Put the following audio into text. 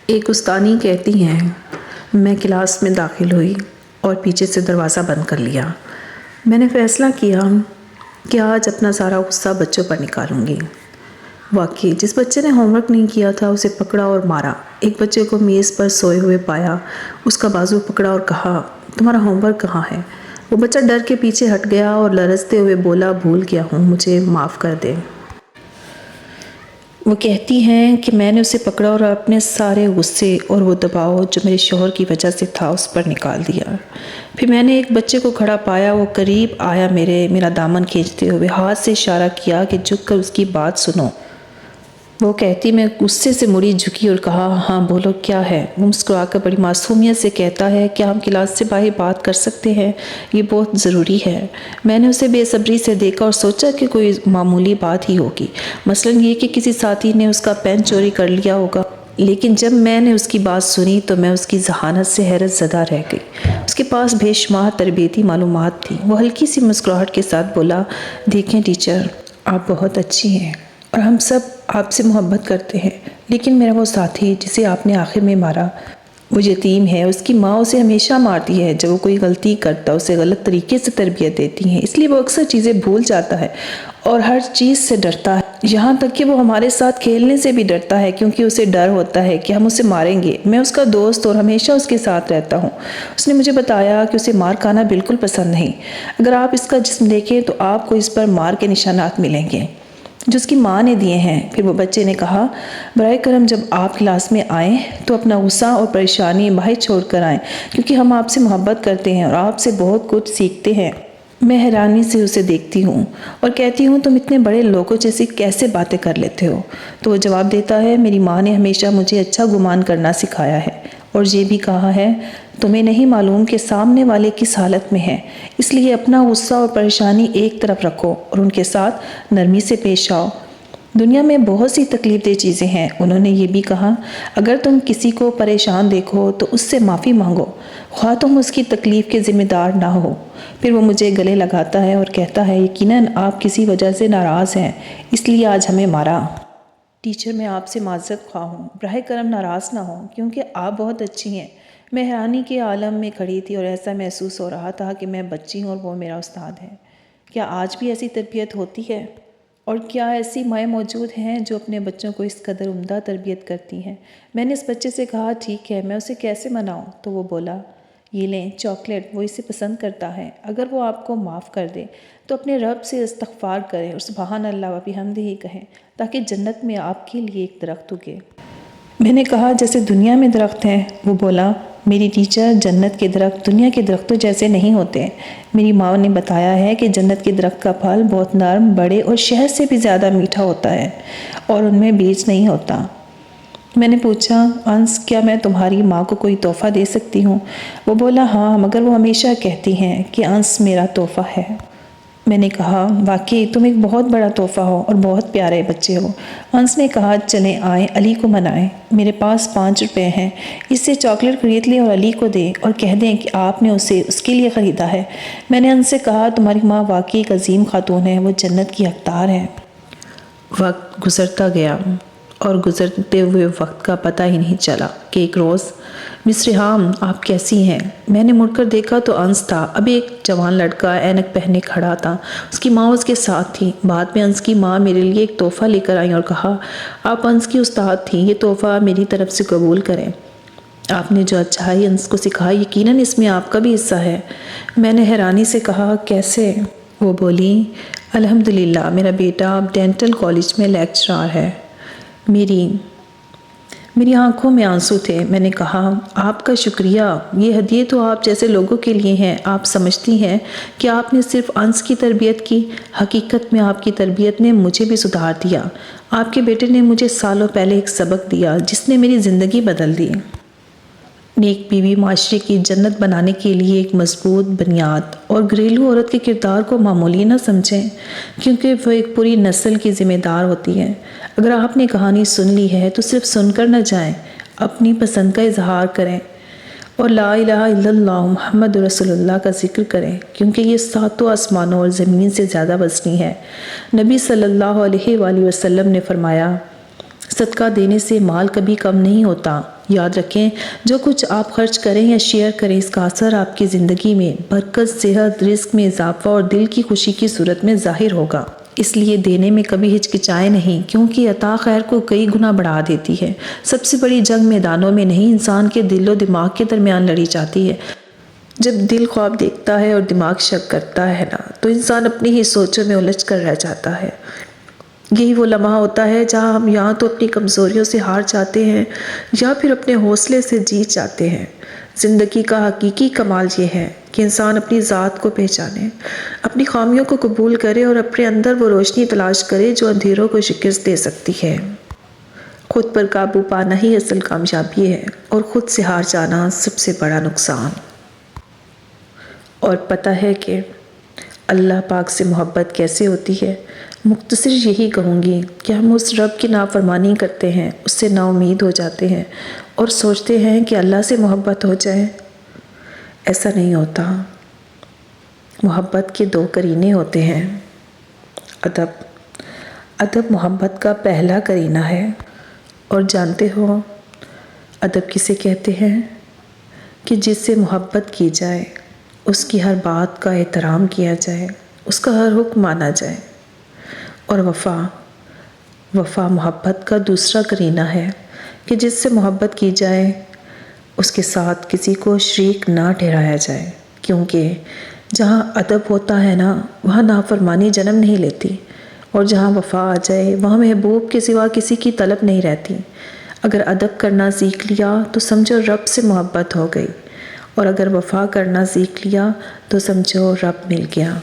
ایک استانی کہتی ہیں، میں کلاس میں داخل ہوئی اور پیچھے سے دروازہ بند کر لیا۔ میں نے فیصلہ کیا کہ آج اپنا سارا غصہ بچوں پر نکالوں گی۔ واقعی جس بچے نے ہوم ورک نہیں کیا تھا اسے پکڑا اور مارا۔ ایک بچے کو میز پر سوئے ہوئے پایا، اس کا بازو پکڑا اور کہا، تمہارا ہوم ورک کہاں ہے؟ وہ بچہ ڈر کے پیچھے ہٹ گیا اور لرزتے ہوئے بولا، بھول گیا ہوں، مجھے معاف کر دے۔ وہ کہتی ہیں کہ میں نے اسے پکڑا اور اپنے سارے غصے اور وہ دباؤ جو میرے شوہر کی وجہ سے تھا اس پر نکال دیا۔ پھر میں نے ایک بچے کو کھڑا پایا، وہ قریب آیا، میرا دامن کھینچتے ہوئے ہاتھ سے اشارہ کیا کہ جھک کر اس کی بات سنو۔ وہ کہتی، میں غصے سے مڑی، جھکی اور کہا، ہاں بولو کیا ہے؟ وہ مسکرا کر بڑی معصومیت سے کہتا ہے، کیا ہم کلاس سے باہر بات کر سکتے ہیں؟ یہ بہت ضروری ہے۔ میں نے اسے بے صبری سے دیکھا اور سوچا کہ کوئی معمولی بات ہی ہوگی، مثلاً یہ کہ کسی ساتھی نے اس کا پین چوری کر لیا ہوگا۔ لیکن جب میں نے اس کی بات سنی تو میں اس کی ذہانت سے حیرت زدہ رہ گئی۔ اس کے پاس بے شمار تربیتی معلومات تھیں۔ وہ ہلکی سی مسکراہٹ کے ساتھ بولا، دیکھیں ٹیچر، آپ بہت اچھی ہیں اور ہم سب آپ سے محبت کرتے ہیں، لیکن میرا وہ ساتھی جسے آپ نے آخر میں مارا، وہ یتیم ہے۔ اس کی ماں اسے ہمیشہ مارتی ہے، جب وہ کوئی غلطی کرتا اسے غلط طریقے سے تربیت دیتی ہیں، اس لیے وہ اکثر چیزیں بھول جاتا ہے اور ہر چیز سے ڈرتا ہے، یہاں تک کہ وہ ہمارے ساتھ کھیلنے سے بھی ڈرتا ہے کیونکہ اسے ڈر ہوتا ہے کہ ہم اسے ماریں گے۔ میں اس کا دوست اور ہمیشہ اس کے ساتھ رہتا ہوں۔ اس نے مجھے بتایا کہ اسے مار کھانا بالکل پسند نہیں۔ اگر آپ اس کا جسم دیکھیں تو آپ کو اس پر مار کے نشانات ملیں گے جو اس کی ماں نے دیے ہیں۔ پھر وہ بچے نے کہا، برائے کرم جب آپ کلاس میں آئیں تو اپنا غصہ اور پریشانی باہر چھوڑ کر آئیں، کیونکہ ہم آپ سے محبت کرتے ہیں اور آپ سے بہت کچھ سیکھتے ہیں۔ میں حیرانی سے اسے دیکھتی ہوں اور کہتی ہوں، تم اتنے بڑے لوگوں جیسی کیسے باتیں کر لیتے ہو؟ تو وہ جواب دیتا ہے، میری ماں نے ہمیشہ مجھے اچھا گمان کرنا سکھایا ہے اور یہ بھی کہا ہے، تمہیں نہیں معلوم کہ سامنے والے کس حالت میں ہے، اس لیے اپنا غصہ اور پریشانی ایک طرف رکھو اور ان کے ساتھ نرمی سے پیش آؤ۔ دنیا میں بہت سی تکلیف دہ چیزیں ہیں۔ انہوں نے یہ بھی کہا، اگر تم کسی کو پریشان دیکھو تو اس سے معافی مانگو، خواہ تم اس کی تکلیف کے ذمہ دار نہ ہو۔ پھر وہ مجھے گلے لگاتا ہے اور کہتا ہے، یقیناً آپ کسی وجہ سے ناراض ہیں، اس لیے آج ہمیں مارا۔ ٹیچر، میں آپ سے معذرت خواہ ہوں، براہ کرم ناراض نہ ہوں، کیونکہ آپ بہت اچھی ہیں۔ میں حیرانی کے عالم میں کھڑی تھی اور ایسا محسوس ہو رہا تھا کہ میں بچی ہوں اور وہ میرا استاد ہے۔ کیا آج بھی ایسی تربیت ہوتی ہے؟ اور کیا ایسی مائیں موجود ہیں جو اپنے بچوں کو اس قدر عمدہ تربیت کرتی ہیں؟ میں نے اس بچے سے کہا، ٹھیک ہے، میں اسے کیسے مناؤں؟ تو وہ بولا، یہ لیں چاکلیٹ، وہ اسے پسند کرتا ہے۔ اگر وہ آپ کو معاف کر دے تو اپنے رب سے استغفار کریں اور سبحان اللہ و بحمدہ کہیں، تاکہ جنت میں آپ کے لیے ایک درخت اگے۔ میں نے کہا، جیسے دنیا میں درخت ہیں؟ وہ بولا، میری ٹیچر، جنت کے درخت دنیا کے درختوں جیسے نہیں ہوتے۔ میری ماں نے بتایا ہے کہ جنت کے درخت کا پھل بہت نرم، بڑے اور شہد سے بھی زیادہ میٹھا ہوتا ہے اور ان میں بیج نہیں ہوتا۔ میں نے پوچھا، انس، کیا میں تمہاری ماں کو کوئی تحفہ دے سکتی ہوں؟ وہ بولا، ہاں، مگر وہ ہمیشہ کہتی ہیں کہ انس میرا تحفہ ہے۔ میں نے کہا، واقعی تم ایک بہت بڑا تحفہ ہو اور بہت پیارے بچے ہو۔ انس نے کہا، چلیں آئیں علی کو منائیں، میرے پاس 5 روپے ہیں، اس سے چاکلیٹ خرید لیں اور علی کو دیں اور کہہ دیں کہ آپ نے اسے اس کے لیے خریدا ہے۔ میں نے انس سے کہا، تمہاری ماں واقعی ایک عظیم خاتون ہے، وہ جنت کی حقدار ہے۔ وقت گزرتا گیا اور گزرتے ہوئے وقت کا پتہ ہی نہیں چلا کہ ایک روز، مس ریحام، آپ کیسی ہیں؟ میں نے مڑ کر دیکھا تو انس تھا۔ ابھی ایک جوان لڑکا اینک پہنے کھڑا تھا، اس کی ماں اس کے ساتھ تھی۔ بعد میں انس کی ماں میرے لیے ایک تحفہ لے کر آئیں اور کہا، آپ انس کی استاد تھیں، یہ تحفہ میری طرف سے قبول کریں۔ آپ نے جو اچھائی انس کو سکھائی، یقیناً اس میں آپ کا بھی حصہ ہے۔ میں نے حیرانی سے کہا، کیسے؟ وہ بولی، الحمدللہ، میرا بیٹا اب ڈینٹل کالج میں لیکچرار ہے۔ میری آنکھوں میں آنسو تھے۔ میں نے کہا، آپ کا شکریہ، یہ ہدیے تو آپ جیسے لوگوں کے لیے ہیں۔ آپ سمجھتی ہیں کہ آپ نے صرف انس کی تربیت کی؟ حقیقت میں آپ کی تربیت نے مجھے بھی سدھار دیا۔ آپ کے بیٹے نے مجھے سالوں پہلے ایک سبق دیا جس نے میری زندگی بدل دی۔ نیک بیوی معاشرے کی جنت بنانے کے لیے ایک مضبوط بنیاد اور گھریلو عورت کے کردار کو معمولی نہ سمجھیں، کیونکہ وہ ایک پوری نسل کی ذمہ دار ہوتی ہے۔ اگر آپ نے کہانی سن لی ہے تو صرف سن کر نہ جائیں، اپنی پسند کا اظہار کریں اور لا الہ الا اللہ محمد رسول اللہ کا ذکر کریں، کیونکہ یہ 7 آسمانوں اور زمین سے زیادہ وزنی ہے۔ نبی صلی اللہ علیہ وآلہ وسلم نے فرمایا، صدقہ دینے سے مال کبھی کم نہیں ہوتا۔ یاد رکھیں، جو کچھ آپ خرچ کریں یا شیئر کریں، اس کا اثر آپ کی زندگی میں برکت، صحت، رزق میں اضافہ اور دل کی خوشی کی صورت میں ظاہر ہوگا۔ اس لیے دینے میں کبھی ہچکچائیں نہیں، کیونکہ عطا خیر کو کئی گنا بڑھا دیتی ہے۔ سب سے بڑی جنگ میدانوں میں نہیں، انسان کے دل و دماغ کے درمیان لڑی جاتی ہے۔ جب دل خواب دیکھتا ہے اور دماغ شک کرتا ہے نا، تو انسان اپنی ہی سوچوں میں الجھ کر رہ جاتا ہے۔ یہی وہ لمحہ ہوتا ہے جہاں ہم یا تو اپنی کمزوریوں سے ہار جاتے ہیں یا پھر اپنے حوصلے سے جیت جاتے ہیں۔ زندگی کا حقیقی کمال یہ ہے کہ انسان اپنی ذات کو پہچانے، اپنی خامیوں کو قبول کرے اور اپنے اندر وہ روشنی تلاش کرے جو اندھیروں کو شکست دے سکتی ہے۔ خود پر قابو پانا ہی اصل کامیابی ہے اور خود سے ہار جانا سب سے بڑا نقصان۔ اور پتہ ہے کہ اللہ پاک سے محبت کیسے ہوتی ہے؟ مختصر یہی کہوں گی کہ ہم اس رب کی نافرمانی کرتے ہیں، اس سے نا امید ہو جاتے ہیں اور سوچتے ہیں کہ اللہ سے محبت ہو جائے۔ ایسا نہیں ہوتا۔ محبت کے دو قرینے ہوتے ہیں۔ ادب محبت کا پہلا قرینہ ہے۔ اور جانتے ہو ادب کسے کہتے ہیں؟ کہ جس سے محبت کی جائے، اس کی ہر بات کا احترام کیا جائے، اس کا ہر حکم مانا جائے۔ اور وفا محبت کا دوسرا قرینہ ہے کہ جس سے محبت کی جائے، اس کے ساتھ کسی کو شریک نہ ٹھہرایا جائے، کیونکہ جہاں ادب ہوتا ہے نا، وہاں نافرمانی جنم نہیں لیتی، اور جہاں وفا آ جائے وہاں محبوب کے سوا کسی کی طلب نہیں رہتی۔ اگر ادب کرنا سیکھ لیا تو سمجھو رب سے محبت ہو گئی، اور اگر وفا کرنا سیکھ لیا تو سمجھو رب مل گیا۔